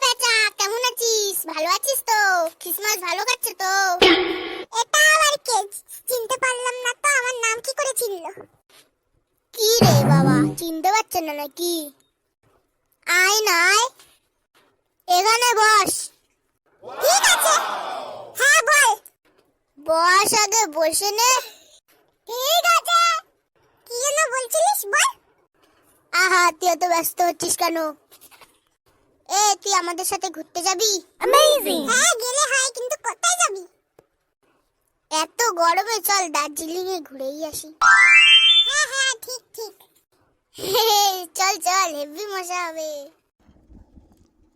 বেটা, কেমন আছিস? ভালো আছিস তো? ক্রিসমাস ভালো কাটছে তো? এটা আবার কে? চিনতে পারলাম না তো, আমার নাম কি করে চিনলো? কি রে বাবা, চিনতে পারছেন না নাকি? আয় না আয়, এখানে বস। ঠিক আছে, হ্যাঁ বল। বস, আগে বসে নে। ঠিক আছে, কি যেন বলছিলিস বল। আহা, তুই এত ব্যস্ত হচ্ছিস কেন? তুই আমাদের সাথে ঘুরতে যাবি? অ্যামেজিং। হ্যাঁ গেলে হয়, কিন্তু কোথায় যাবি? এত গরমে চল দার্জিলিং এ ঘুরেই আসি। হ্যাঁ হ্যাঁ, ঠিক ঠিক। চল চল, হেভি মজা হবে।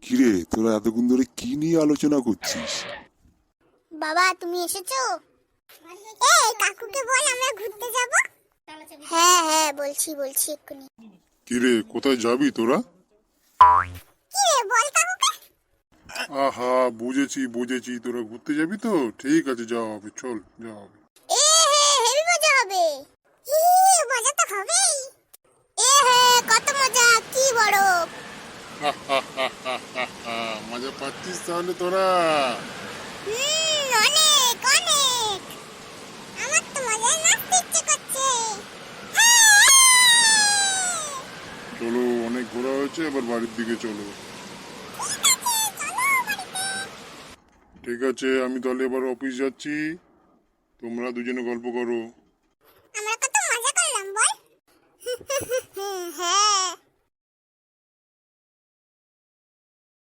কিরে, তোরা এতক্ষণ ধরে কি নিয়ে আলোচনা করছিস? বাবা তুমি এসেছো? কাকুকে বল আমরা ঘুরতে যাব। হ্যাঁ হ্যাঁ, বলছি এক্ষুনি। কিরে, কোথায় যাবি তোরা? কি রে বল কাকুকে। আহা, বুঝেছি তোরা ঘুরতে যাবি তো, ঠিক আছে, যাওয়া হবে, চল যাওয়া হবে। হেভি মজা হবে। মজা তো হবেই। কত মজা, কি বড়। মজা পাচ্ছিস তাহলে তোরা? অনেক অনেক। আমার তো মজায় নাচতে ইচ্ছে করছে। চলো, অনেক ঘোরা হয়েছে, এবার বাড়ির দিকে চলো। ঠিক আছে, আমি তাহলে এবার অফিস যাচ্ছি, তোমরা দুজনে গল্প করো।